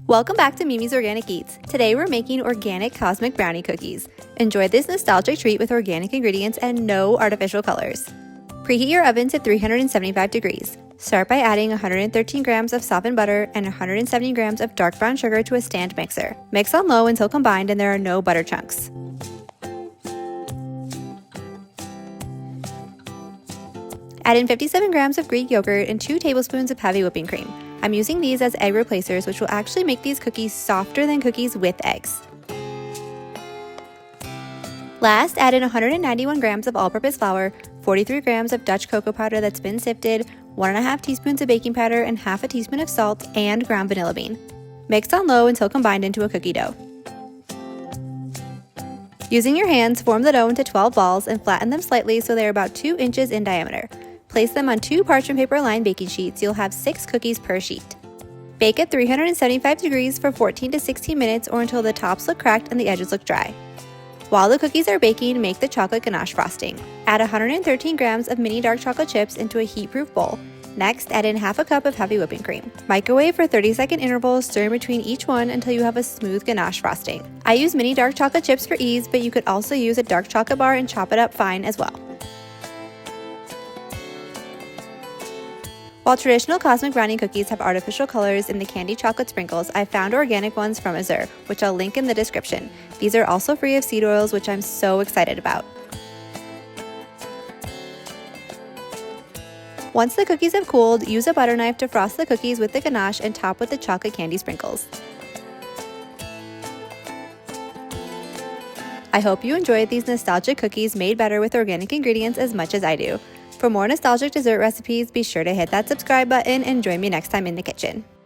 Welcome back to Mimi's Organic Eats. Today we're making organic cosmic brownie cookies. Enjoy this nostalgic treat with organic ingredients and no artificial colors. Preheat your oven to 375 degrees. Start by adding 113 grams of softened butter and 170 grams of dark brown sugar to a stand mixer. Mix on low until combined and there are no butter chunks. Add in 57 grams of Greek yogurt and 2 tablespoons of heavy whipping cream. I'm using these as egg replacers, which will actually make these cookies softer than cookies with eggs. Last, add in 191 grams of all-purpose flour, 43 grams of Dutch cocoa powder that's been sifted, 1.5 teaspoons of baking powder, and half a teaspoon of salt and ground vanilla bean. Mix on low until combined into a cookie dough. Using your hands, form the dough into 12 balls and flatten them slightly so they're about 2 inches in diameter. Place them on 2 parchment paper lined baking sheets. You'll have 6 cookies per sheet. Bake at 375 degrees for 14 to 16 minutes or until the tops look cracked and the edges look dry. While the cookies are baking, make the chocolate ganache frosting. Add 113 grams of mini dark chocolate chips into a heat-proof bowl. Next, add in half a cup of heavy whipping cream. Microwave for 30-second intervals, stirring between each one until you have a smooth ganache frosting. I use mini dark chocolate chips for ease, but you could also use a dark chocolate bar and chop it up fine as well. While traditional cosmic brownie cookies have artificial colors in the candy chocolate sprinkles, I found organic ones from Azure, which I'll link in the description. These are also free of seed oils, which I'm so excited about. Once the cookies have cooled, use a butter knife to frost the cookies with the ganache and top with the chocolate candy sprinkles. I hope you enjoyed these nostalgic cookies made better with organic ingredients as much as I do. For more nostalgic dessert recipes, be sure to hit that subscribe button and join me next time in the kitchen.